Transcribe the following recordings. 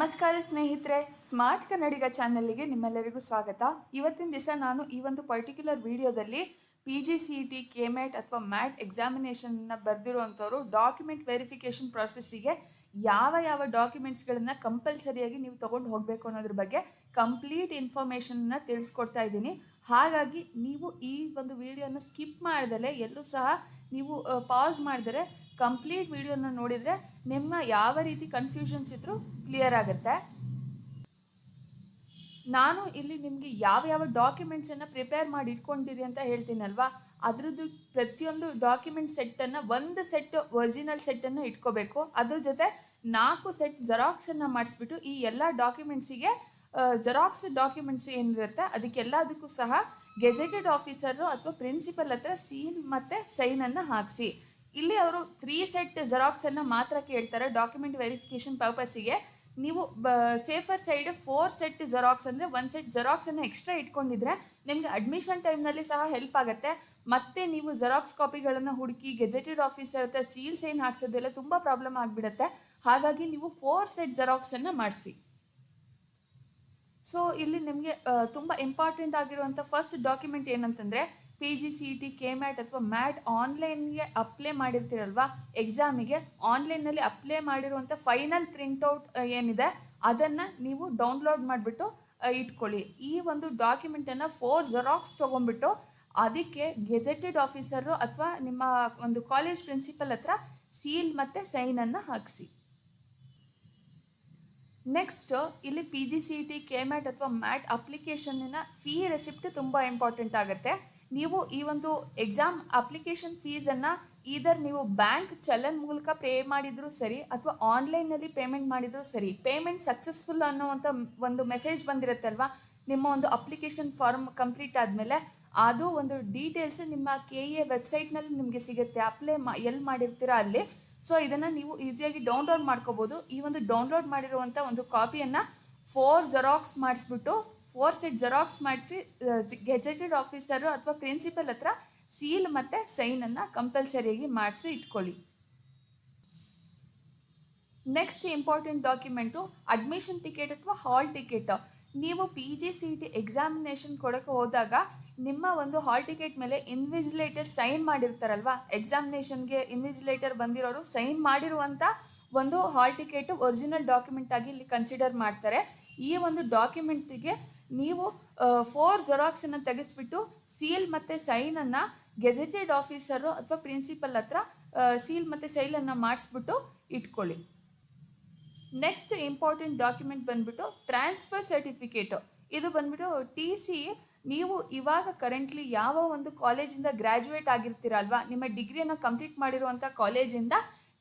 ನಮಸ್ಕಾರ ಸ್ನೇಹಿತರೆ, ಸ್ಮಾರ್ಟ್ ಕನ್ನಡಿಗ ಚಾನಲ್ಗೆ ನಿಮ್ಮೆಲ್ಲರಿಗೂ ಸ್ವಾಗತ. ಇವತ್ತಿನ ದಿವಸ ನಾನು ಈ ಒಂದು ಪರ್ಟಿಕ್ಯುಲರ್ ವಿಡಿಯೋದಲ್ಲಿ PGCET, KMAT ಅಥವಾ ಮ್ಯಾಟ್ ಎಕ್ಸಾಮಿನೇಷನ್ನ ಬರೆದಿರುವಂಥವ್ರು ಡಾಕ್ಯುಮೆಂಟ್ ವೆರಿಫಿಕೇಷನ್ ಪ್ರಾಸೆಸ್ಸಿಗೆ ಯಾವ ಡಾಕ್ಯುಮೆಂಟ್ಸ್ಗಳನ್ನು ಕಂಪಲ್ಸರಿಯಾಗಿ ನೀವು ತೊಗೊಂಡು ಹೋಗಬೇಕು ಅನ್ನೋದ್ರ ಬಗ್ಗೆ ಕಂಪ್ಲೀಟ್ ಇನ್ಫಾರ್ಮೇಷನ್ನ ತಿಳಿಸ್ಕೊಡ್ತಾ ಇದ್ದೀನಿ. ಹಾಗಾಗಿ ನೀವು ಈ ಒಂದು ವಿಡಿಯೋನ ಸ್ಕಿಪ್ ಮಾಡ್ದಲೇ ಎಲ್ಲೂ ಸಹ ನೀವು ಪಾಸ್ ಮಾಡಿದರೆ ಕಂಪ್ಲೀಟ್ ವಿಡಿಯೋನ ನೋಡಿದರೆ ನಿಮ್ಮ ಯಾವ ರೀತಿ ಕನ್ಫ್ಯೂಷನ್ಸ್ ಇದ್ದರೂ ಕ್ಲಿಯರ್ ಆಗುತ್ತೆ. ನಾನು ಇಲ್ಲಿ ನಿಮಗೆ ಯಾವ ಡಾಕ್ಯುಮೆಂಟ್ಸನ್ನು ಪ್ರಿಪೇರ್ ಮಾಡಿ ಇಟ್ಕೊಂಡಿರಿ ಅಂತ ಹೇಳ್ತೀನಲ್ವಾ, ಅದರದ್ದು ಪ್ರತಿಯೊಂದು ಡಾಕ್ಯುಮೆಂಟ್ ಸೆಟ್ಟನ್ನು ಒಂದು ಸೆಟ್ ಒರಿಜಿನಲ್ ಸೆಟ್ಟನ್ನು ಇಟ್ಕೋಬೇಕು. ಅದ್ರ ಜೊತೆ 4 ಸೆಟ್ ಜೆರಾಕ್ಸನ್ನು ಮಾಡಿಸ್ಬಿಟ್ಟು ಈ ಎಲ್ಲ ಡಾಕ್ಯುಮೆಂಟ್ಸಿಗೆ ಜೆರಾಕ್ಸ್ ಡಾಕ್ಯುಮೆಂಟ್ಸ್ ಏನಿರುತ್ತೆ ಅದಕ್ಕೆಲ್ಲದಕ್ಕೂ ಸಹ ಗೆಜೆಟೆಡ್ ಆಫೀಸರು ಅಥವಾ ಪ್ರಿನ್ಸಿಪಲ್ ಹತ್ರ ಸೀಲ್ ಮತ್ತು ಸೈನನ್ನು ಹಾಕಿಸಿ. ಇಲ್ಲಿ ಅವರು 3 ಸೆಟ್ ಜೆರಾಕ್ಸನ್ನು ಮಾತ್ರ ಕೇಳ್ತಾರೆ ಡಾಕ್ಯುಮೆಂಟ್ ವೆರಿಫಿಕೇಷನ್ ಪರ್ಪಸ್ಸಿಗೆ. ನೀವು ಸೇಫರ್ ಸೈಡ್ 4 ಸೆಟ್ ಜೆರಾಕ್ಸ್ ಅಂದರೆ 1 ಸೆಟ್ ಜೆರಾಕ್ಸನ್ನು ಎಕ್ಸ್ಟ್ರಾ ಇಟ್ಕೊಂಡಿದ್ರೆ ನಿಮಗೆ ಅಡ್ಮಿಷನ್ ಟೈಮ್ನಲ್ಲಿ ಸಹ ಹೆಲ್ಪ್ ಆಗುತ್ತೆ. ಮತ್ತು ನೀವು ಜೆರಾಕ್ಸ್ ಕಾಪಿಗಳನ್ನು ಹುಡುಕಿ ಗೆಜೆಟೆಡ್ ಆಫೀಸರ್ ಹತ್ರ ಸೀಲ್ ಸೈನ್ ಹಾಕ್ಸೋದೆಲ್ಲ ತುಂಬ ಪ್ರಾಬ್ಲಮ್ ಆಗಿಬಿಡುತ್ತೆ. ಹಾಗಾಗಿ ನೀವು 4 ಸೆಟ್ ಜೆರಾಕ್ಸನ್ನು ಮಾಡಿಸಿ. ಸೊ ಇಲ್ಲಿ ನಿಮಗೆ ತುಂಬ ಇಂಪಾರ್ಟೆಂಟ್ ಆಗಿರುವಂಥ ಫಸ್ಟ್ ಡಾಕ್ಯುಮೆಂಟ್ ಏನಂತಂದರೆ PGCET, KMAT ಅಥವಾ ಮ್ಯಾಟ್ ಆನ್ಲೈನ್ಗೆ ಅಪ್ಲೈ ಮಾಡಿರ್ತೀರಲ್ವಾ, ಎಕ್ಸಾಮಿಗೆ ಆನ್ಲೈನಲ್ಲಿ ಅಪ್ಲೈ ಮಾಡಿರುವಂಥ ಫೈನಲ್ ಪ್ರಿಂಟೌಟ್ ಏನಿದೆ ಅದನ್ನು ನೀವು ಡೌನ್ಲೋಡ್ ಮಾಡಿಬಿಟ್ಟು ಇಟ್ಕೊಳ್ಳಿ. ಈ ಒಂದು ಡಾಕ್ಯುಮೆಂಟನ್ನು 4 ಜೆರಾಕ್ಸ್ ತೊಗೊಂಡ್ಬಿಟ್ಟು ಅದಕ್ಕೆ ಗೆಜೆಟೆಡ್ ಆಫೀಸರು ಅಥವಾ ನಿಮ್ಮ ಒಂದು ಕಾಲೇಜ್ ಪ್ರಿನ್ಸಿಪಲ್ ಹತ್ರ ಸೀಲ್ ಮತ್ತು ಸೈನನ್ನು ಹಾಕಿಸಿ. ನೆಕ್ಸ್ಟ್ ಇಲ್ಲಿ PGCET, KMAT ಅಥವಾ ಮ್ಯಾಟ್ ಅಪ್ಲಿಕೇಶನ್ನಿನ ಫೀ ರೆಸಿಪ್ಟ್ ತುಂಬ ಇಂಪಾರ್ಟೆಂಟ್ ಆಗುತ್ತೆ. ನೀವು ಈ ಒಂದು ಎಕ್ಸಾಮ್ ಅಪ್ಲಿಕೇಶನ್ ಫೀಸನ್ನು ಈದರ್ ನೀವು ಬ್ಯಾಂಕ್ ಚಲನ್ ಮೂಲಕ ಪೇ ಮಾಡಿದರೂ ಸರಿ ಅಥವಾ ಆನ್ಲೈನಲ್ಲಿ ಪೇಮೆಂಟ್ ಮಾಡಿದರೂ ಸರಿ, ಪೇಮೆಂಟ್ ಸಕ್ಸಸ್ಫುಲ್ ಅನ್ನೋವಂಥ ಒಂದು ಮೆಸೇಜ್ ಬಂದಿರುತ್ತಲ್ವ ನಿಮ್ಮ ಒಂದು ಅಪ್ಲಿಕೇಶನ್ ಫಾರ್ಮ್ ಕಂಪ್ಲೀಟ್ ಆದಮೇಲೆ, ಅದು ಒಂದು ಡೀಟೇಲ್ಸ್ ನಿಮ್ಮ KEA ವೆಬ್ಸೈಟ್ನಲ್ಲಿ ನಿಮಗೆ ಸಿಗುತ್ತೆ. ಎಲ್ಲಿ ಮಾಡಿರ್ತೀರಾ ಅಲ್ಲಿ. ಸೊ ಇದನ್ನು ನೀವು ಈಸಿಯಾಗಿ ಡೌನ್ಲೋಡ್ ಮಾಡ್ಕೋಬೋದು. ಈ ಒಂದು ಡೌನ್ಲೋಡ್ ಮಾಡಿರುವಂಥ ಒಂದು ಕಾಪಿಯನ್ನು 4 ಜೆರಾಕ್ಸ್ ಮಾಡಿಸ್ಬಿಟ್ಟು 4 ಸೆಟ್ ಜೆರಾಕ್ಸ್ ಮಾಡಿಸಿ ಗೆಜೆಟೆಡ್ ಆಫೀಸರು ಅಥವಾ ಪ್ರಿನ್ಸಿಪಲ್ ಹತ್ರ ಸೀಲ್ ಮತ್ತು ಸೈನನ್ನು ಕಂಪಲ್ಸರಿಯಾಗಿ ಮಾಡಿಸಿ ಇಟ್ಕೊಳ್ಳಿ. Next important document admission ticket ಅಥವಾ ಹಾಲ್ ಟಿಕೆಟ್. ನೀವು PGCET ಎಕ್ಸಾಮಿನೇಷನ್ ಕೊಡೋಕ್ಕೆ ಹೋದಾಗ ನಿಮ್ಮ ಒಂದು ಹಾಲ್ ಟಿಕೆಟ್ ಮೇಲೆ ಇನ್ವಿಜಿಲೇಟರ್ ಸೈನ್ ಮಾಡಿರ್ತಾರಲ್ವ, ಎಕ್ಸಾಮಿನೇಷನ್ಗೆ ಇನ್ವಿಜಿಲೇಟರ್ ಬಂದಿರೋರು ಸೈನ್ ಮಾಡಿರುವಂಥ ಒಂದು ಹಾಲ್ ಟಿಕೆಟು ಒರಿಜಿನಲ್ ಡಾಕ್ಯುಮೆಂಟ್ ಆಗಿ ಇಲ್ಲಿ ಕನ್ಸಿಡರ್ ಮಾಡ್ತಾರೆ. ಈ ಒಂದು ಡಾಕ್ಯುಮೆಂಟಿಗೆ ನೀವು 4 ಜೆರಾಕ್ಸನ್ನು ತೆಗೆಸ್ಬಿಟ್ಟು ಸೀಲ್ ಮತ್ತು ಸೈನನ್ನು ಗೆಜೆಟೆಡ್ ಆಫೀಸರು ಅಥವಾ ಪ್ರಿನ್ಸಿಪಲ್ ಹತ್ರ ಸೀಲ್ ಮತ್ತು ಸೈಲನ್ನು ಮಾಡಿಸ್ಬಿಟ್ಟು ಇಟ್ಕೊಳ್ಳಿ. ನೆಕ್ಸ್ಟ್ ಇಂಪಾರ್ಟೆಂಟ್ ಡಾಕ್ಯುಮೆಂಟ್ ಬಂದುಬಿಟ್ಟು ಟ್ರಾನ್ಸ್ಫರ್ ಸರ್ಟಿಫಿಕೇಟು. ಇದು ಬಂದುಬಿಟ್ಟು TC. ನೀವು ಇವಾಗ ಕರೆಂಟ್ಲಿ ಯಾವ ಒಂದು ಕಾಲೇಜಿಂದ ಗ್ರ್ಯಾಜುಯೇಟ್ ಆಗಿರ್ತೀರಲ್ವ, ನಿಮ್ಮ ಡಿಗ್ರಿಯನ್ನು ಕಂಪ್ಲೀಟ್ ಮಾಡಿರುವಂಥ ಕಾಲೇಜಿಂದ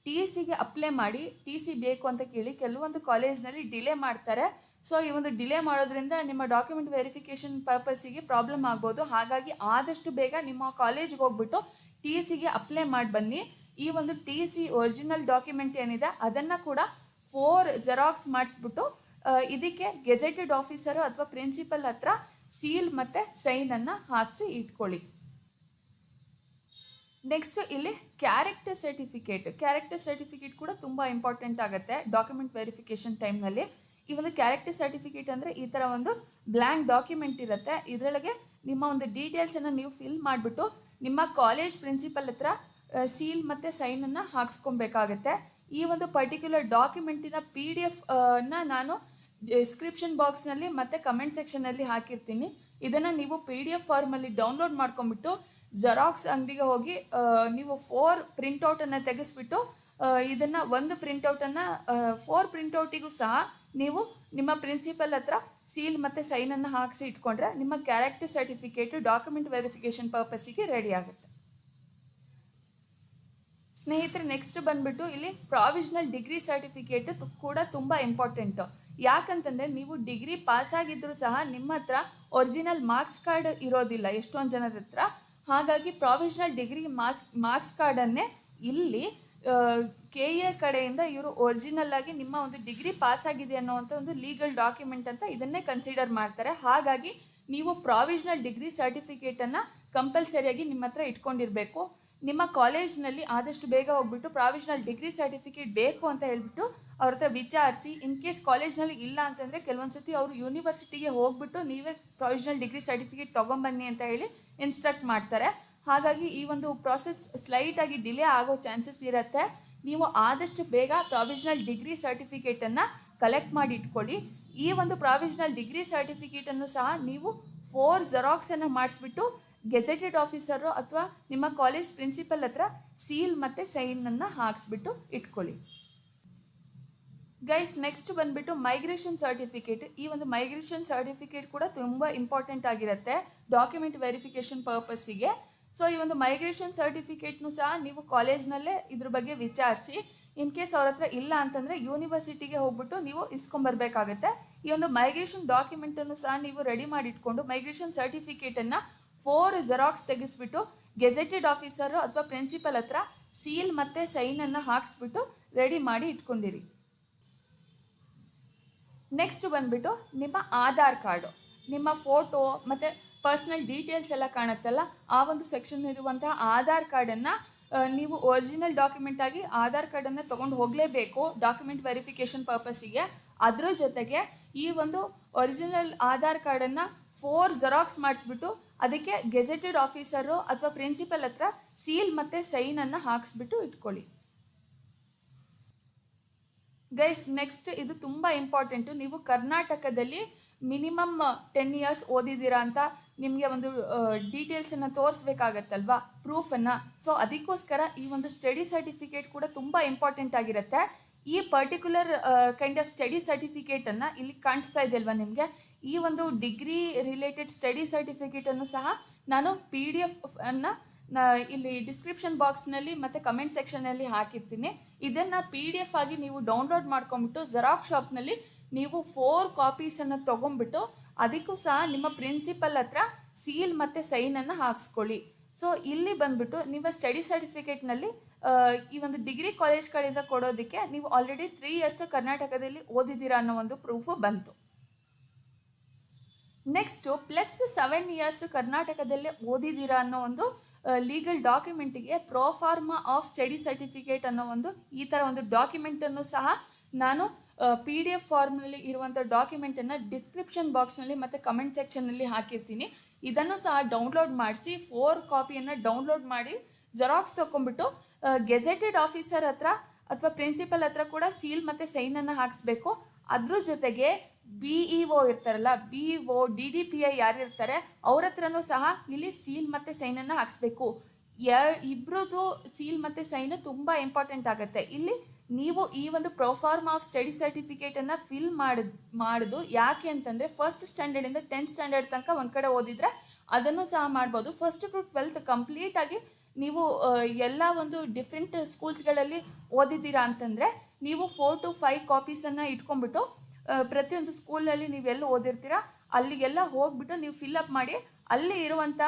TCಗೆ ಅಪ್ಲೈ ಮಾಡಿ TC ಬೇಕು ಅಂತ ಕೇಳಿ ಕೆಲವೊಂದು ಕಾಲೇಜ್ನಲ್ಲಿ ಡಿಲೇ ಮಾಡ್ತಾರೆ. ಸೊ ಈ ಒಂದು ಡಿಲೇ ಮಾಡೋದ್ರಿಂದ ನಿಮ್ಮ ಡಾಕ್ಯುಮೆಂಟ್ ವೆರಿಫಿಕೇಷನ್ ಪರ್ಪಸ್ಸಿಗೆ ಪ್ರಾಬ್ಲಮ್ ಆಗ್ಬೋದು. ಹಾಗಾಗಿ ಆದಷ್ಟು ಬೇಗ ನಿಮ್ಮ ಕಾಲೇಜ್ಗೆ ಹೋಗ್ಬಿಟ್ಟು TCಗೆ ಅಪ್ಲೈ ಮಾಡಿ ಬನ್ನಿ. ಈ ಒಂದು TC ಒರಿಜಿನಲ್ ಡಾಕ್ಯುಮೆಂಟ್ ಏನಿದೆ ಅದನ್ನು ಕೂಡ 4 ಜೆರಾಕ್ಸ್ ಮಾಡಿಸ್ಬಿಟ್ಟು ಇದಕ್ಕೆ ಗೆಜೆಟೆಡ್ ಆಫೀಸರು ಅಥವಾ ಪ್ರಿನ್ಸಿಪಲ್ ಹತ್ರ ಸೀಲ್ ಮತ್ತು ಸೈನನ್ನು ಹಾಕಿಸಿ ಇಟ್ಕೊಳ್ಳಿ. ನೆಕ್ಸ್ಟ್ ಇಲ್ಲಿ ಕ್ಯಾರೆಕ್ಟರ್ ಸರ್ಟಿಫಿಕೇಟ್ ಕೂಡ ತುಂಬ ಇಂಪಾರ್ಟೆಂಟ್ ಆಗುತ್ತೆ ಡಾಕ್ಯುಮೆಂಟ್ ವೆರಿಫಿಕೇಷನ್ ಟೈಮ್ನಲ್ಲಿ. ಈ ಒಂದು ಕ್ಯಾರೆಕ್ಟರ್ ಸರ್ಟಿಫಿಕೇಟ್ ಅಂದರೆ ಈ ಥರ ಒಂದು ಬ್ಲ್ಯಾಂಕ್ ಡಾಕ್ಯುಮೆಂಟ್ ಇರುತ್ತೆ. ಇದರೊಳಗೆ ನಿಮ್ಮ ಒಂದು ಡೀಟೇಲ್ಸನ್ನು ನೀವು ಫಿಲ್ ಮಾಡಿಬಿಟ್ಟು ನಿಮ್ಮ ಕಾಲೇಜ್ ಪ್ರಿನ್ಸಿಪಲ್ ಹತ್ರ ಸೀಲ್ ಮತ್ತು ಸೈನನ್ನು ಹಾಕ್ಸ್ಕೊಬೇಕಾಗತ್ತೆ. ಈ ಒಂದು ಪರ್ಟಿಕ್ಯುಲರ್ ಡಾಕ್ಯುಮೆಂಟಿನ PDF ನಾನು ಡಿಸ್ಕ್ರಿಪ್ಷನ್ ಬಾಕ್ಸ್ನಲ್ಲಿ ಮತ್ತು ಕಮೆಂಟ್ ಸೆಕ್ಷನಲ್ಲಿ ಹಾಕಿರ್ತೀನಿ. ಇದನ್ನು ನೀವು PDF ಫಾರ್ಮಲ್ಲಿ ಡೌನ್ಲೋಡ್ ಮಾಡ್ಕೊಂಬಿಟ್ಟು ಜೆರಾಕ್ಸ್ ಅಂಗಡಿಗೆ ಹೋಗಿ ನೀವು 4 ಪ್ರಿಂಟೌಟನ್ನು ತೆಗೆಸ್ಬಿಟ್ಟು ಇದನ್ನು ಒಂದು ಪ್ರಿಂಟೌಟನ್ನು 4 ಪ್ರಿಂಟೌಟಿಗೂ ಸಹ ನೀವು ನಿಮ್ಮ ಪ್ರಿನ್ಸಿಪಲ್ ಹತ್ರ ಸೀಲ್ ಮತ್ತು ಸೈನನ್ನು ಹಾಕಿಸಿ ಇಟ್ಕೊಂಡ್ರೆ ನಿಮ್ಮ ಕ್ಯಾರೆಕ್ಟರ್ ಸರ್ಟಿಫಿಕೇಟು ಡಾಕ್ಯುಮೆಂಟ್ ವೆರಿಫಿಕೇಷನ್ ಪರ್ಪಸ್ಸಿಗೆ ರೆಡಿ ಆಗುತ್ತೆ. ಸ್ನೇಹಿತರೆ, ನೆಕ್ಸ್ಟ್ ಬಂದುಬಿಟ್ಟು ಇಲ್ಲಿ ಪ್ರಾವಿಷನಲ್ ಡಿಗ್ರಿ ಸರ್ಟಿಫಿಕೇಟ್ ಕೂಡ ತುಂಬ ಇಂಪಾರ್ಟೆಂಟು. ಯಾಕಂತಂದರೆ ನೀವು ಡಿಗ್ರಿ ಪಾಸಾಗಿದ್ದರೂ ಸಹ ನಿಮ್ಮ ಹತ್ರ ಒರಿಜಿನಲ್ ಮಾರ್ಕ್ಸ್ ಕಾರ್ಡ್ ಇರೋದಿಲ್ಲ ಎಷ್ಟೊಂದು ಜನದ ಹತ್ರ. ಹಾಗಾಗಿ ಪ್ರಾವಿಷನಲ್ ಡಿಗ್ರಿ ಮಾರ್ಕ್ಸ್ ಕಾರ್ಡನ್ನೇ ಇಲ್ಲಿ KEA ಕಡೆಯಿಂದ ಇವರು ಒರಿಜಿನಲ್ ಆಗಿ ನಿಮ್ಮ ಒಂದು ಡಿಗ್ರಿ ಪಾಸಾಗಿದೆ ಅನ್ನೋವಂಥ ಒಂದು ಲೀಗಲ್ ಡಾಕ್ಯುಮೆಂಟ್ ಅಂತ ಇದನ್ನೇ ಕನ್ಸಿಡರ್ ಮಾಡ್ತಾರೆ. ಹಾಗಾಗಿ ನೀವು ಪ್ರಾವಿಷನಲ್ ಡಿಗ್ರಿ ಸರ್ಟಿಫಿಕೇಟನ್ನು ಕಂಪಲ್ಸರಿಯಾಗಿ ನಿಮ್ಮ ಹತ್ರ ಇಟ್ಕೊಂಡಿರಬೇಕು. ನಿಮ್ಮ ಕಾಲೇಜ್ನಲ್ಲಿ ಆದಷ್ಟು ಬೇಗ ಹೋಗ್ಬಿಟ್ಟು ಪ್ರಾವಿಷನಲ್ ಡಿಗ್ರಿ ಸರ್ಟಿಫಿಕೇಟ್ ಬೇಕು ಅಂತ ಹೇಳ್ಬಿಟ್ಟು ಅವ್ರ ಹತ್ರ ವಿಚಾರಿಸಿ. ಇನ್ ಕೇಸ್ ಕಾಲೇಜ್ನಲ್ಲಿ ಇಲ್ಲ ಅಂತಂದರೆ ಕೆಲವೊಂದು ಸತಿ ಅವರು ಯೂನಿವರ್ಸಿಟಿಗೆ ಹೋಗ್ಬಿಟ್ಟು ನೀವೇ ಪ್ರಾವಿಷನಲ್ ಡಿಗ್ರಿ ಸರ್ಟಿಫಿಕೇಟ್ ತೊಗೊಂಬನ್ನಿ ಅಂತ ಹೇಳಿ ಇನ್ಸ್ಟ್ರಕ್ಟ್ ಮಾಡ್ತಾರೆ. ಹಾಗಾಗಿ ಈ ಒಂದು ಪ್ರಾಸೆಸ್ ಸ್ಲೈಟಾಗಿ ಡಿಲೇ ಆಗೋ ಚಾನ್ಸಸ್ ಇರುತ್ತೆ. ನೀವು ಆದಷ್ಟು ಬೇಗ ಪ್ರಾವಿಷನಲ್ ಡಿಗ್ರಿ ಸರ್ಟಿಫಿಕೇಟನ್ನು ಕಲೆಕ್ಟ್ ಮಾಡಿ ಇಟ್ಕೊಳ್ಳಿ. ಈ ಒಂದು ಪ್ರಾವಿಷನಲ್ ಡಿಗ್ರಿ ಸರ್ಟಿಫಿಕೇಟನ್ನು ಸಹ ನೀವು 4 ಜೆರಾಕ್ಸನ್ನು ಮಾಡಿಸ್ಬಿಟ್ಟು ಗೆಜೆಟೆಡ್ ಆಫೀಸರು ಅಥವಾ ನಿಮ್ಮ ಕಾಲೇಜ್ ಪ್ರಿನ್ಸಿಪಲ್ ಹತ್ರ ಸೀಲ್ ಮತ್ತು ಸೈನನ್ನು ಹಾಕ್ಸ್ಬಿಟ್ಟು ಇಟ್ಕೊಳ್ಳಿ. ಗೈಸ್, ನೆಕ್ಸ್ಟ್ ಬಂದುಬಿಟ್ಟು ಮೈಗ್ರೇಷನ್ ಸರ್ಟಿಫಿಕೇಟ್. ಈ ಒಂದು ಮೈಗ್ರೇಷನ್ ಸರ್ಟಿಫಿಕೇಟ್ ಕೂಡ ತುಂಬ ಇಂಪಾರ್ಟೆಂಟ್ ಆಗಿರುತ್ತೆ ಡಾಕ್ಯುಮೆಂಟ್ ವೆರಿಫಿಕೇಷನ್ ಪರ್ಪಸ್ಸಿಗೆ. ಸೊ ಈ ಒಂದು ಮೈಗ್ರೇಷನ್ ಸರ್ಟಿಫಿಕೇಟ್ನು ಸಹ ನೀವು ಕಾಲೇಜ್ನಲ್ಲೇ ಇದ್ರ ಬಗ್ಗೆ ವಿಚಾರಿಸಿ. ಇನ್ ಕೇಸ್ ಅವ್ರ ಹತ್ರ ಇಲ್ಲ ಅಂತಂದರೆ ಯೂನಿವರ್ಸಿಟಿಗೆ ಹೋಗ್ಬಿಟ್ಟು ನೀವು ಇಸ್ಕೊಂಬರ್ಬೇಕಾಗತ್ತೆ. ಈ ಒಂದು ಮೈಗ್ರೇಷನ್ ಡಾಕ್ಯುಮೆಂಟನ್ನು ಸಹ ನೀವು ರೆಡಿ ಮಾಡಿ ಇಟ್ಕೊಂಡು ಮೈಗ್ರೇಷನ್ ಸರ್ಟಿಫಿಕೇಟನ್ನು 4 ಜೆರಾಕ್ಸ್ ತೆಗೆಸ್ಬಿಟ್ಟು ಗೆಜೆಟೆಡ್ ಆಫೀಸರು ಅಥವಾ ಪ್ರಿನ್ಸಿಪಲ್ ಹತ್ರ ಸೀಲ್ ಮತ್ತು ಸೈನನ್ನು ಹಾಕ್ಸ್ಬಿಟ್ಟು ರೆಡಿ ಮಾಡಿ ಇಟ್ಕೊಂಡಿರಿ. ನೆಕ್ಸ್ಟ್ ಬಂದುಬಿಟ್ಟು ನಿಮ್ಮ ಆಧಾರ್ ಕಾರ್ಡು, ನಿಮ್ಮ ಫೋಟೋ ಮತ್ತು ಪರ್ಸ್ನಲ್ ಡೀಟೇಲ್ಸ್ ಎಲ್ಲ ಕಾಣುತ್ತಲ್ಲ, ಆ ಒಂದು ಸೆಕ್ಷನ್ ಇರುವಂತಹ ಆಧಾರ್ ಕಾರ್ಡನ್ನು ನೀವು ಒರಿಜಿನಲ್ ಡಾಕ್ಯುಮೆಂಟ್ ಆಗಿ ಆಧಾರ್ ಕಾರ್ಡನ್ನು ತೊಗೊಂಡು ಹೋಗಲೇಬೇಕು ಡಾಕ್ಯುಮೆಂಟ್ ವೆರಿಫಿಕೇಷನ್ ಪರ್ಪಸ್ಸಿಗೆ. ಅದರ ಜೊತೆಗೆ ಈ ಒಂದು ಒರಿಜಿನಲ್ ಆಧಾರ್ ಕಾರ್ಡನ್ನು 4 ಜೆರಾಕ್ಸ್ ಮಾಡಿಸ್ಬಿಟ್ಟು ಅದಕ್ಕೆ ಗೆಜೆಟೆಡ್ ಆಫೀಸರು ಅಥವಾ ಪ್ರಿನ್ಸಿಪಲ್ ಹತ್ರ ಸೀಲ್ ಮತ್ತು ಸೈನನ್ನು ಹಾಕ್ಸ್ಬಿಟ್ಟು ಇಟ್ಕೊಳ್ಳಿ. ಗೈಸ್, ನೆಕ್ಸ್ಟ್ ಇದು ತುಂಬ ಇಂಪಾರ್ಟೆಂಟು. ನೀವು ಕರ್ನಾಟಕದಲ್ಲಿ ಮಿನಿಮಮ್ 10 ಇಯರ್ಸ್ ಓದಿದ್ದೀರಾ ಅಂತ ನಿಮಗೆ ಒಂದು ಡೀಟೇಲ್ಸನ್ನು ತೋರಿಸ್ಬೇಕಾಗತ್ತಲ್ವಾ, ಪ್ರೂಫನ್ನು. ಸೊ ಅದಕ್ಕೋಸ್ಕರ ಈ ಒಂದು ಸ್ಟಡಿ ಸರ್ಟಿಫಿಕೇಟ್ ಕೂಡ ತುಂಬ ಇಂಪಾರ್ಟೆಂಟ್ ಆಗಿರುತ್ತೆ. ಈ ಪರ್ಟಿಕ್ಯುಲರ್ ಕೈಂಡ್ ಆಫ್ ಸ್ಟಡಿ ಸರ್ಟಿಫಿಕೇಟನ್ನು ಇಲ್ಲಿ ಕಾಣಿಸ್ತಾ ಇದೆಯಲ್ವಾ ನಿಮಗೆ, ಈ ಒಂದು ಡಿಗ್ರಿ ರಿಲೇಟೆಡ್ ಸ್ಟಡಿ ಸರ್ಟಿಫಿಕೇಟನ್ನು ಸಹ ನಾನು PDF ಅನ್ನು ಇಲ್ಲಿ ಡಿಸ್ಕ್ರಿಪ್ಷನ್ ಬಾಕ್ಸ್ನಲ್ಲಿ ಮತ್ತು ಕಮೆಂಟ್ ಸೆಕ್ಷನಲ್ಲಿ ಹಾಕಿರ್ತೀನಿ. ಇದನ್ನು PDF ಆಗಿ ನೀವು ಡೌನ್ಲೋಡ್ ಮಾಡ್ಕೊಂಬಿಟ್ಟು ಜೆರಾಕ್ಸ್ ಶಾಪ್ನಲ್ಲಿ ನೀವು 4 ಕಾಪೀಸನ್ನು ತೊಗೊಂಬಿಟ್ಟು ಅದಕ್ಕೂ ಸಹ ನಿಮ್ಮ ಪ್ರಿನ್ಸಿಪಲ್ ಹತ್ರ ಸೀಲ್ ಮತ್ತು ಸೈನನ್ನು ಹಾಕ್ಸ್ಕೊಳ್ಳಿ. ಸೊ ಇಲ್ಲಿ ಬಂದುಬಿಟ್ಟು ನಿಮ್ಮ ಸ್ಟಡಿ ಸರ್ಟಿಫಿಕೇಟ್ನಲ್ಲಿ ಈ ಒಂದು ಡಿಗ್ರಿ ಕಾಲೇಜ್ ಕಡೆಯಿಂದ ಕೊಡೋದಕ್ಕೆ ನೀವು ಆಲ್ರೆಡಿ 3 ಇಯರ್ಸ್ ಕರ್ನಾಟಕದಲ್ಲಿ ಓದಿದ್ದೀರಾ ಅನ್ನೋ ಒಂದು ಪ್ರೂಫು ಬಂತು. ನೆಕ್ಸ್ಟು +7 ಇಯರ್ಸ್ ಕರ್ನಾಟಕದಲ್ಲೇ ಓದಿದ್ದೀರಾ ಅನ್ನೋ ಒಂದು ಲೀಗಲ್ ಡಾಕ್ಯುಮೆಂಟಿಗೆ ಪ್ರೋಫಾರ್ಮಾ ಆಫ್ ಸ್ಟಡಿ ಸರ್ಟಿಫಿಕೇಟ್ ಅನ್ನೋ ಒಂದು ಈ ಥರ ಒಂದು ಡಾಕ್ಯುಮೆಂಟನ್ನು ಸಹ ನಾನು PDF ಫಾರ್ಮ್ನಲ್ಲಿ ಇರುವಂಥ ಡಾಕ್ಯುಮೆಂಟನ್ನು ಡಿಸ್ಕ್ರಿಪ್ಷನ್ ಬಾಕ್ಸ್ನಲ್ಲಿ ಮತ್ತು ಕಮೆಂಟ್ ಸೆಕ್ಷನ್ನಲ್ಲಿ ಹಾಕಿರ್ತೀನಿ. ಇದನ್ನು ಸಹ ಡೌನ್ಲೋಡ್ ಮಾಡಿಸಿ 4 ಕಾಪಿಯನ್ನು ಡೌನ್ಲೋಡ್ ಮಾಡಿ ಜೆರಾಕ್ಸ್ ತೊಗೊಂಬಿಟ್ಟು ಗೆಜೆಟೆಡ್ ಆಫೀಸರ್ ಹತ್ರ ಅಥವಾ ಪ್ರಿನ್ಸಿಪಲ್ ಹತ್ರ ಕೂಡ ಸೀಲ್ ಮತ್ತು ಸೈನನ್ನು ಹಾಕಿಸ್ಬೇಕು. ಅದ್ರ ಜೊತೆಗೆ BEO ಇರ್ತಾರಲ್ಲ, BEO DDPI ಯಾರಿರ್ತಾರೆ ಅವ್ರ ಹತ್ರನೂ ಸಹ ಇಲ್ಲಿ ಸೀಲ್ ಮತ್ತು ಸೈನನ್ನು ಹಾಕಿಸ್ಬೇಕು. ಇಬ್ಬರದು ಸೀಲ್ ಮತ್ತು ಸೈನು ತುಂಬ ಇಂಪಾರ್ಟೆಂಟ್ ಆಗುತ್ತೆ. ಇಲ್ಲಿ ನೀವು ಈ ಒಂದು ಪ್ರೊಫಾರ್ಮಾ ಆಫ್ ಸ್ಟಡಿ ಸರ್ಟಿಫಿಕೇಟನ್ನು ಫಿಲ್ ಮಾಡೋದು ಯಾಕೆ ಅಂತಂದರೆ, 1st ಸ್ಟ್ಯಾಂಡರ್ಡಿಂದ 10th ಸ್ಟ್ಯಾಂಡರ್ಡ್ ತನಕ ಒಂದು ಕಡೆ ಓದಿದರೆ ಅದನ್ನು ಸಹ ಮಾಡ್ಬೋದು. 1st to 12th ಕಂಪ್ಲೀಟಾಗಿ ನೀವು ಎಲ್ಲ ಒಂದು ಡಿಫ್ರೆಂಟ್ ಸ್ಕೂಲ್ಸ್ಗಳಲ್ಲಿ ಓದಿದ್ದೀರಾ ಅಂತಂದರೆ ನೀವು 4 to 5 ಕಾಪೀಸನ್ನು ಇಟ್ಕೊಂಡ್ಬಿಟ್ಟು ಪ್ರತಿಯೊಂದು ಸ್ಕೂಲಲ್ಲಿ ನೀವೆಲ್ಲ ಓದಿರ್ತೀರ ಅಲ್ಲಿಗೆಲ್ಲ ಹೋಗ್ಬಿಟ್ಟು ನೀವು ಫಿಲ್ಅಪ್ ಮಾಡಿ ಅಲ್ಲಿ ಇರುವಂಥ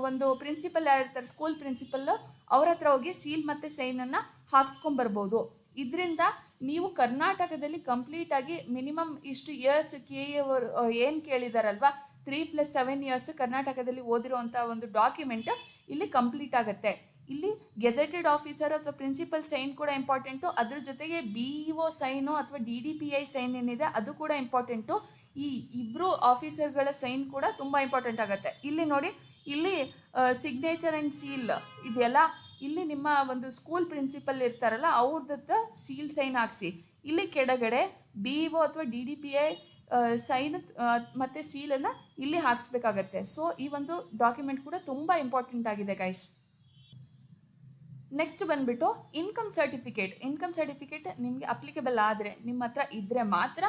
ಒಂದು ಪ್ರಿನ್ಸಿಪಲ್ ಯಾರಿರ್ತಾರೆ, ಸ್ಕೂಲ್ ಪ್ರಿನ್ಸಿಪಲ್ಲು, ಅವ್ರ ಹತ್ರ ಹೋಗಿ ಸೀಲ್ ಮತ್ತು ಸೈನನ್ನು ಹಾಕ್ಸ್ಕೊಂಬರ್ಬೋದು. ಇದರಿಂದ ನೀವು ಕರ್ನಾಟಕದಲ್ಲಿ ಕಂಪ್ಲೀಟಾಗಿ ಮಿನಿಮಮ್ ಇಷ್ಟು ಇಯರ್ಸ್ KA ಅವರು ಏನು ಕೇಳಿದಾರಲ್ವಾ, 3 + 7 ಇಯರ್ಸ್ ಕರ್ನಾಟಕದಲ್ಲಿ ಓದಿರುವಂಥ ಒಂದು ಡಾಕ್ಯುಮೆಂಟ್ ಇಲ್ಲಿ ಕಂಪ್ಲೀಟ್ ಆಗುತ್ತೆ. ಇಲ್ಲಿ ಗೆಜೆಟೆಡ್ ಆಫೀಸರ್ ಅಥವಾ ಪ್ರಿನ್ಸಿಪಲ್ ಸೈನ್ ಕೂಡ ಇಂಪಾರ್ಟೆಂಟು. ಅದ್ರ ಜೊತೆಗೆ BEO ಸೈನು ಅಥವಾ DDPI ಸೈನ್ ಏನಿದೆ ಅದು ಕೂಡ ಇಂಪಾರ್ಟೆಂಟು. ಈ ಇಬ್ಬರು ಆಫೀಸರ್ಗಳ ಸೈನ್ ಕೂಡ ತುಂಬ ಇಂಪಾರ್ಟೆಂಟ್ ಆಗುತ್ತೆ. ಇಲ್ಲಿ ನೋಡಿ, ಇಲ್ಲಿ ಸಿಗ್ನೇಚರ್ ಆ್ಯಂಡ್ ಸೀಲ್ ಇದೆಯಲ್ಲ, ಇಲ್ಲಿ ನಿಮ್ಮ ಒಂದು ಸ್ಕೂಲ್ ಪ್ರಿನ್ಸಿಪಲ್ ಇರ್ತಾರಲ್ಲ ಅವ್ರದ್ದು ಸೀಲ್ ಸೈನ್ ಹಾಕ್ಸಿ. ಇಲ್ಲಿ ಕೆಳಗಡೆ BEO ಅಥವಾ DDPI ಸೈನ್ ಮತ್ತು ಸೀಲನ್ನು ಇಲ್ಲಿ ಹಾಕಿಸ್ಬೇಕಾಗತ್ತೆ. ಸೊ ಈ ಒಂದು ಡಾಕ್ಯುಮೆಂಟ್ ಕೂಡ ತುಂಬ ಇಂಪಾರ್ಟೆಂಟ್ ಆಗಿದೆ ಗೈಸ್. ನೆಕ್ಸ್ಟ್ ಬಂದುಬಿಟ್ಟು ಇನ್ಕಮ್ ಸರ್ಟಿಫಿಕೇಟ್ ನಿಮಗೆ ಅಪ್ಲಿಕೇಬಲ್ ಆದರೆ ನಿಮ್ಮ ಹತ್ರ ಇದ್ದರೆ ಮಾತ್ರ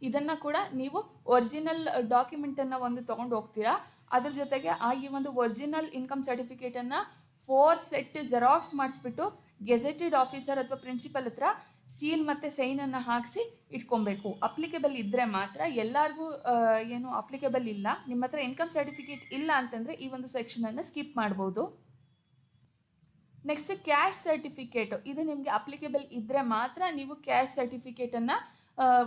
ಇದನ್ನು ಕೂಡ ನೀವು ಒರಿಜಿನಲ್ ಡಾಕ್ಯುಮೆಂಟನ್ನು ಒಂದು ತೊಗೊಂಡು ಹೋಗ್ತೀರಾ. ಅದ್ರ ಜೊತೆಗೆ ಈ ಒಂದು ಒರಿಜಿನಲ್ ಇನ್ಕಮ್ ಸರ್ಟಿಫಿಕೇಟನ್ನು 4 ಸೆಟ್ ಜೆರಾಕ್ಸ್ ಮಾಡಿಸ್ಬಿಟ್ಟು ಗೆಜೆಟೆಡ್ ಆಫೀಸರ್ ಅಥವಾ ಪ್ರಿನ್ಸಿಪಲ್ ಹತ್ರ ಸೀಲ್ ಮತ್ತು ಸೈನನ್ನು ಹಾಕಿಸಿ ಇಟ್ಕೊಬೇಕು. ಅಪ್ಲಿಕೇಬಲ್ ಇದ್ದರೆ ಮಾತ್ರ. ಎಲ್ಲರಿಗೂ ಏನು ಅಪ್ಲಿಕೇಬಲ್ ಇಲ್ಲ. ನಿಮ್ಮ ಹತ್ರ ಇನ್ಕಮ್ ಸರ್ಟಿಫಿಕೇಟ್ ಇಲ್ಲ ಅಂತಂದರೆ ಈ ಒಂದು ಸೆಕ್ಷನನ್ನು ಸ್ಕಿಪ್ ಮಾಡ್ಬೋದು. ನೆಕ್ಸ್ಟ್ ಕ್ಯಾಶ್ ಸರ್ಟಿಫಿಕೇಟು, ಇದು ನಿಮಗೆ ಅಪ್ಲಿಕೇಬಲ್ ಇದ್ದರೆ ಮಾತ್ರ ನೀವು ಕ್ಯಾಶ್ ಸರ್ಟಿಫಿಕೇಟನ್ನು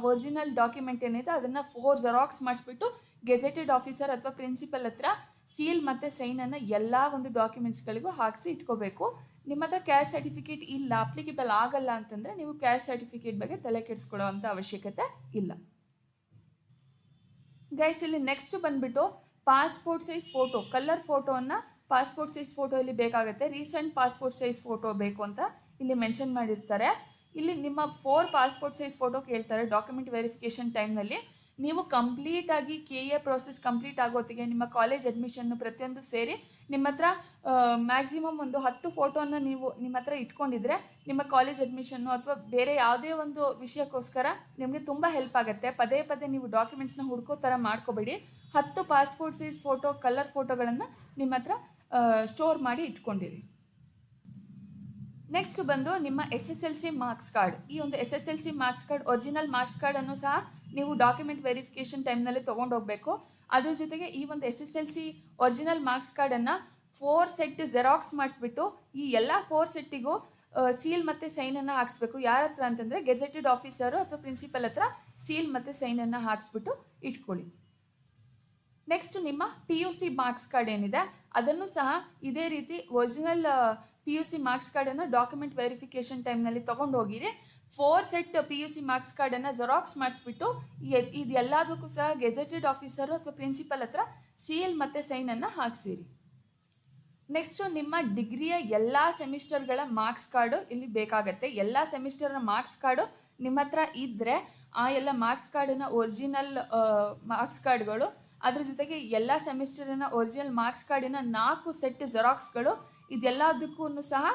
ಒರಿಜಿನಲ್ ಡಾಕ್ಯುಮೆಂಟ್ ಏನಿದೆ ಅದನ್ನು 4 ಜೆರಾಕ್ಸ್ ಮಾಡಿಸ್ಬಿಟ್ಟು ಗೆಜೆಟೆಡ್ ಆಫೀಸರ್ ಅಥವಾ ಪ್ರಿನ್ಸಿಪಲ್ ಹತ್ರ ಸೀಲ್ ಮತ್ತು ಸೈನನ್ನು ಎಲ್ಲ ಒಂದು ಡಾಕ್ಯುಮೆಂಟ್ಸ್ಗಳಿಗೂ ಹಾಕಿಸಿ ಇಟ್ಕೋಬೇಕು. ನಿಮ್ಮ ಹತ್ರ ಕ್ಯಾಸ್ಟ್ ಸರ್ಟಿಫಿಕೇಟ್ ಇಲ್ಲ, ಅಪ್ಲಿಕೇಬಲ್ ಆಗಲ್ಲ ಅಂತಂದರೆ ನೀವು ಕ್ಯಾಸ್ಟ್ ಸರ್ಟಿಫಿಕೇಟ್ ಬಗ್ಗೆ ತಲೆ ಕೆಡಿಸ್ಕೊಳ್ಳೋ ಅಂಥ ಅವಶ್ಯಕತೆ ಇಲ್ಲ. ಗೈಸ್ ಇಲ್ಲಿ ನೆಕ್ಸ್ಟ್ ಬಂದುಬಿಟ್ಟು ಪಾಸ್ಪೋರ್ಟ್ ಸೈಜ್ ಫೋಟೋ, ಕಲರ್ ಫೋಟೋವನ್ನು ಪಾಸ್ಪೋರ್ಟ್ ಸೈಜ್ ಫೋಟೋ ಇಲ್ಲಿ ಬೇಕಾಗುತ್ತೆ. ರೀಸೆಂಟ್ ಪಾಸ್ಪೋರ್ಟ್ ಸೈಜ್ ಫೋಟೋ ಬೇಕು ಅಂತ ಇಲ್ಲಿ ಮೆನ್ಷನ್ ಮಾಡಿರ್ತಾರೆ. ಇಲ್ಲಿ ನಿಮ್ಮ 4 ಪಾಸ್ಪೋರ್ಟ್ ಸೈಜ್ ಫೋಟೋ ಕೇಳ್ತಾರೆ ಡಾಕ್ಯುಮೆಂಟ್ ವೆರಿಫಿಕೇಷನ್ ಟೈಮ್ನಲ್ಲಿ. ನೀವು ಕಂಪ್ಲೀಟಾಗಿ KA ಪ್ರೋಸೆಸ್ ಕಂಪ್ಲೀಟ್ ಆಗೋತ್ತಿಗೆ ನಿಮ್ಮ ಕಾಲೇಜ್ ಅಡ್ಮಿಷನ್ನು ಪ್ರತಿಯೊಂದು ಸೇರಿ ನಿಮ್ಮ ಹತ್ರ ಮ್ಯಾಕ್ಸಿಮಮ್ ಒಂದು 10 ಫೋಟೋನ ನೀವು ನಿಮ್ಮ ಹತ್ರ ಇಟ್ಕೊಂಡಿದ್ರೆ ನಿಮ್ಮ ಕಾಲೇಜ್ ಅಡ್ಮಿಷನ್ನು ಅಥವಾ ಬೇರೆ ಯಾವುದೇ ಒಂದು ವಿಷಯಕ್ಕೋಸ್ಕರ ನಿಮಗೆ ತುಂಬ ಹೆಲ್ಪ್ ಆಗುತ್ತೆ. ಪದೇ ಪದೇ ನೀವು ಡಾಕ್ಯುಮೆಂಟ್ಸ್ನ ಹುಡ್ಕೋ ಥರ ಮಾಡ್ಕೋಬೇಡಿ. 10 ಪಾಸ್ಪೋರ್ಟ್ ಸೈಜ್ ಫೋಟೋ, ಕಲರ್ ಫೋಟೋಗಳನ್ನು ನಿಮ್ಮ ಹತ್ರ ಸ್ಟೋರ್ ಮಾಡಿ ಇಟ್ಕೊಂಡಿರಿ. ನೆಕ್ಸ್ಟ್ ಬಂದು ನಿಮ್ಮ SSLC ಮಾರ್ಕ್ಸ್ ಕಾರ್ಡ್. ಈ ಒಂದು SSLC marks card, original marks ಕಾರ್ಡನ್ನು ಸಹ ನೀವು ಡಾಕ್ಯುಮೆಂಟ್ ವೆರಿಫಿಕೇಷನ್ ಟೈಮ್ನಲ್ಲಿ ತೊಗೊಂಡೋಗ್ಬೇಕು. ಅದ್ರ ಜೊತೆಗೆ ಈ ಒಂದು SSLC ಒರಿಜಿನಲ್ ಮಾರ್ಕ್ಸ್ ಕಾರ್ಡನ್ನು 4 ಸೆಟ್ ಜೆರಾಕ್ಸ್ ಮಾಡಿಸ್ಬಿಟ್ಟು ಈ ಎಲ್ಲ 4 ಸೆಟ್ಟಿಗೂ ಸೀಲ್ ಮತ್ತು ಸೈನನ್ನು ಹಾಕ್ಸ್ಬೇಕು. ಯಾರ ಹತ್ರ ಅಂತಂದರೆ ಗೆಜೆಟೆಡ್ ಆಫೀಸರು ಅಥವಾ ಪ್ರಿನ್ಸಿಪಲ್ ಹತ್ರ ಸೀಲ್ ಮತ್ತು ಸೈನನ್ನು ಹಾಕ್ಸ್ಬಿಟ್ಟು ಇಟ್ಕೊಳ್ಳಿ. ನೆಕ್ಸ್ಟ್ ನಿಮ್ಮ PUC ಮಾರ್ಕ್ಸ್ ಕಾರ್ಡ್ ಏನಿದೆ ಅದನ್ನು ಸಹ ಇದೇ ರೀತಿ ಒರಿಜಿನಲ್ PUC ಮಾರ್ಕ್ಸ್ ಕಾರ್ಡನ್ನು ಡಾಕ್ಯುಮೆಂಟ್ ವೆರಿಫಿಕೇಷನ್ ಟೈಮ್ನಲ್ಲಿ ತೊಗೊಂಡು ಹೋಗಿರಿ. 4 ಸೆಟ್ PUC ಮಾರ್ಕ್ಸ್ ಕಾರ್ಡನ್ನು ಜೆರಾಕ್ಸ್ ಮಾಡಿಸ್ಬಿಟ್ಟು ಇದೆಲ್ಲದಕ್ಕೂ ಸಹ ಗೆಜೆಟೆಡ್ ಆಫೀಸರು ಅಥವಾ ಪ್ರಿನ್ಸಿಪಲ್ ಹತ್ರ ಸೀಲ್ ಮತ್ತು ಸೈನನ್ನು ಹಾಕ್ಸಿರಿ. ನೆಕ್ಸ್ಟು ನಿಮ್ಮ ಡಿಗ್ರಿಯ ಎಲ್ಲ ಸೆಮಿಸ್ಟರ್ಗಳ ಮಾರ್ಕ್ಸ್ ಕಾರ್ಡು ಇಲ್ಲಿ ಬೇಕಾಗತ್ತೆ. ಎಲ್ಲ ಸೆಮಿಸ್ಟರ್ನ ಮಾರ್ಕ್ಸ್ ಕಾರ್ಡು ನಿಮ್ಮ ಹತ್ರ ಇದ್ದರೆ ಆ ಎಲ್ಲ ಮಾರ್ಕ್ಸ್ ಕಾರ್ಡಿನ ಒರಿಜಿನಲ್ ಮಾರ್ಕ್ಸ್ ಕಾರ್ಡ್ಗಳು, ಅದ್ರ ಜೊತೆಗೆ ಎಲ್ಲ ಸೆಮಿಸ್ಟರಿನ ಒರಿಜಿನಲ್ ಮಾರ್ಕ್ಸ್ ಕಾರ್ಡಿನ 4 ಸೆಟ್ ಜೆರಾಕ್ಸ್ಗಳು, ಇದೆಲ್ಲದಕ್ಕೂ ಸಹ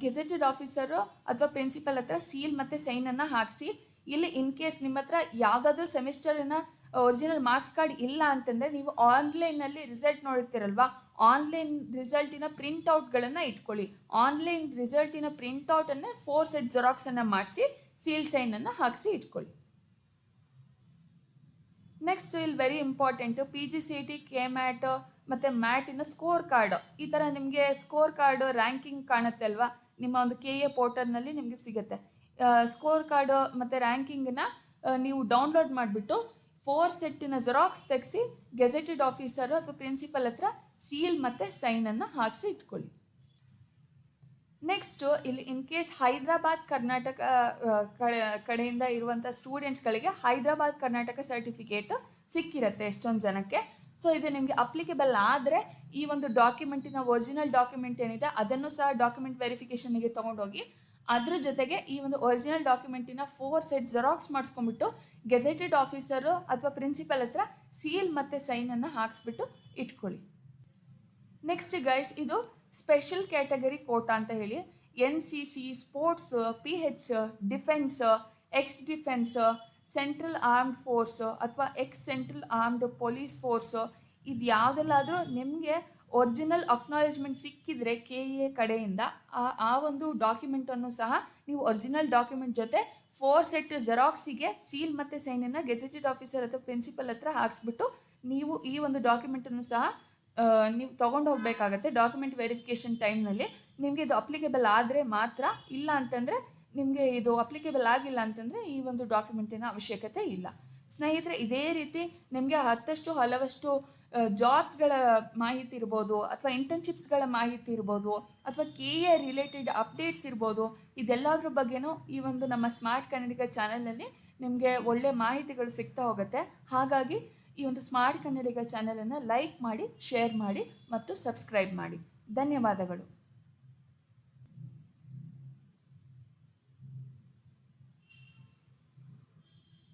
ಗೆಜೆಟೆಡ್ ಆಫೀಸರು ಅಥವಾ ಪ್ರಿನ್ಸಿಪಲ್ ಹತ್ರ ಸೀಲ್ ಮತ್ತು ಸೈನನ್ನು ಹಾಕಿಸಿ. ಇಲ್ಲಿ ಇನ್ ಕೇಸ್ ನಿಮ್ಮ ಹತ್ರ ಯಾವುದಾದ್ರೂ ಸೆಮಿಸ್ಟರಿನ ಒರಿಜಿನಲ್ ಮಾರ್ಕ್ಸ್ ಕಾರ್ಡ್ ಇಲ್ಲ ಅಂತಂದರೆ ನೀವು ಆನ್ಲೈನಲ್ಲಿ ರಿಸಲ್ಟ್ ನೋಡ್ತಿರಲ್ವಾ, ಆನ್ಲೈನ್ ರಿಸಲ್ಟಿನ ಪ್ರಿಂಟ್ಔಟ್ಗಳನ್ನು ಇಟ್ಕೊಳ್ಳಿ. ಆನ್ಲೈನ್ ರಿಸಲ್ಟಿನ ಪ್ರಿಂಟ್ಔಟನ್ನು 4 ಸೆಟ್ ಜೆರಾಕ್ಸನ್ನು ಮಾಡಿಸಿ ಸೀಲ್ ಸೈನನ್ನು ಹಾಕಿಸಿ ಇಟ್ಕೊಳ್ಳಿ. ನೆಕ್ಸ್ಟ್ ಇಲ್ಲಿ ವೆರಿ ಇಂಪಾರ್ಟೆಂಟು PGCET, KMAT ಮತ್ತು ಮ್ಯಾಟಿನ ಸ್ಕೋರ್ ಕಾರ್ಡ್. ಈ ಥರ ನಿಮಗೆ ಸ್ಕೋರ್ ಕಾರ್ಡು ರ್ಯಾಂಕಿಂಗ್ ಕಾಣುತ್ತೆ ಅಲ್ವಾ, ನಿಮ್ಮ ಒಂದು KA ಪೋರ್ಟಲ್ನಲ್ಲಿ ನಿಮಗೆ ಸಿಗುತ್ತೆ. ಸ್ಕೋರ್ ಕಾರ್ಡು ಮತ್ತು ರ್ಯಾಂಕಿಂಗನ್ನ ನೀವು ಡೌನ್ಲೋಡ್ ಮಾಡಿಬಿಟ್ಟು 4 ಸೆಟ್ಟಿನ ಜೆರಾಕ್ಸ್ ತೆಗೆಸಿ ಗೆಜೆಟೆಡ್ ಆಫೀಸರು ಅಥವಾ ಪ್ರಿನ್ಸಿಪಲ್ ಹತ್ರ ಸೀಲ್ ಮತ್ತು ಸೈನನ್ನು ಹಾಕಿಸಿ ಇಟ್ಕೊಳ್ಳಿ. ನೆಕ್ಸ್ಟು ಇಲ್ಲಿ ಇನ್ ಕೇಸ್ ಹೈದ್ರಾಬಾದ್ ಕರ್ನಾಟಕ ಕಡೆಯಿಂದ ಇರುವಂಥ ಸ್ಟೂಡೆಂಟ್ಸ್ಗಳಿಗೆ ಹೈದ್ರಾಬಾದ್ ಕರ್ನಾಟಕ ಸರ್ಟಿಫಿಕೇಟ್ ಸಿಕ್ಕಿರುತ್ತೆ ಎಷ್ಟೊಂದು ಜನಕ್ಕೆ. ಸೊ ಇದು ನಿಮಗೆ ಅಪ್ಲಿಕೇಬಲ್ ಆದರೆ ಈ ಒಂದು ಡಾಕ್ಯುಮೆಂಟಿನ ಒರಿಜಿನಲ್ ಡಾಕ್ಯುಮೆಂಟ್ ಏನಿದೆ ಅದನ್ನು ಸಹ ಡಾಕ್ಯುಮೆಂಟ್ ವೆರಿಫಿಕೇಷನ್ಗೆ ತೊಗೊಂಡೋಗಿ ಅದ್ರ ಜೊತೆಗೆ ಈ ಒಂದು ಒರಿಜಿನಲ್ ಡಾಕ್ಯುಮೆಂಟಿನ 4 ಸೆಟ್ ಜೆರಾಕ್ಸ್ ಮಾಡಿಸ್ಕೊಂಡ್ಬಿಟ್ಟು ಗೆಜೆಟೆಡ್ ಆಫೀಸರು ಅಥವಾ ಪ್ರಿನ್ಸಿಪಲ್ ಹತ್ರ ಸೀಲ್ ಮತ್ತು ಸೈನನ್ನು ಹಾಕಿಸ್ಬಿಟ್ಟು ಇಟ್ಕೊಳ್ಳಿ. ನೆಕ್ಸ್ಟ್ ಗೈಸ್, ಇದು ಸ್ಪೆಷಲ್ ಕ್ಯಾಟಗರಿ ಕೋಟಾ ಅಂತ ಹೇಳಿ NCC, sports, PH, defence, ex defence, central armed force ಅಥವಾ ex central armed police force, ಇದು ಯಾವುದಲ್ಲಾದರೂ ನಿಮಗೆ ಒರಿಜಿನಲ್ ಅಕ್ನಾಲೇಜ್ಮೆಂಟ್ ಸಿಕ್ಕಿದರೆ KA ಕಡೆಯಿಂದ ಆ ಒಂದು ಡಾಕ್ಯುಮೆಂಟನ್ನು ಸಹ ನೀವು ಒರಿಜಿನಲ್ ಡಾಕ್ಯುಮೆಂಟ್ ಜೊತೆ 4 ಸೆಟ್ ಜೆರಾಕ್ಸಿಗೆ ಸೀಲ್ ಮತ್ತು ಸೈನನ್ನು ಗೆಜೆಟೆಡ್ ಆಫೀಸರ್ ಅಥವಾ ಪ್ರಿನ್ಸಿಪಲ್ ಹತ್ರ ಹಾಕಿಸ್ಬಿಟ್ಟು ನೀವು ಈ ಒಂದು ಡಾಕ್ಯುಮೆಂಟನ್ನು ಸಹ ನೀವು ತೊಗೊಂಡು ಹೋಗಬೇಕಾಗತ್ತೆ. ಡಾಕ್ಯುಮೆಂಟ್ ವೆರಿಫಿಕೇಷನ್ ಟೈಮ್ನಲ್ಲಿ ನಿಮಗೆ ಇದು ಅಪ್ಲಿಕೇಬಲ್ ಆದರೆ ಮಾತ್ರ, ಇಲ್ಲ ಅಂತಂದರೆ ನಿಮಗೆ ಇದು ಅಪ್ಲಿಕೇಬಲ್ ಆಗಿಲ್ಲ ಅಂತಂದರೆ ಈ ಒಂದು ಡಾಕ್ಯುಮೆಂಟಿನ ಅವಶ್ಯಕತೆ ಇಲ್ಲ. ಸ್ನೇಹಿತರೆ, ಇದೇ ರೀತಿ ನಿಮಗೆ ಹಲವಷ್ಟು ಜಾಬ್ಸ್ಗಳ ಮಾಹಿತಿ ಇರ್ಬೋದು ಅಥವಾ ಇಂಟರ್ನ್ಶಿಪ್ಸ್ಗಳ ಮಾಹಿತಿ ಇರ್ಬೋದು ಅಥವಾ KA ರಿಲೇಟೆಡ್ ಅಪ್ಡೇಟ್ಸ್ ಇರ್ಬೋದು, ಇದೆಲ್ಲದ್ರ ಬಗ್ಗೆನೂ ಈ ಒಂದು ನಮ್ಮ ಸ್ಮಾರ್ಟ್ ಕನ್ನಡಿಗ ಚಾನಲಲ್ಲಿ ನಿಮಗೆ ಒಳ್ಳೆ ಮಾಹಿತಿಗಳು ಸಿಗ್ತಾ ಹೋಗುತ್ತೆ. ಹಾಗಾಗಿ ಈ ಒಂದು ಸ್ಮಾರ್ಟ್ ಕನ್ನಡಿಗ ಚಾನಲನ್ನು ಲೈಕ್ ಮಾಡಿ, ಶೇರ್ ಮಾಡಿ ಮತ್ತು ಸಬ್ಸ್ಕ್ರೈಬ್ ಮಾಡಿ. ಧನ್ಯವಾದಗಳು.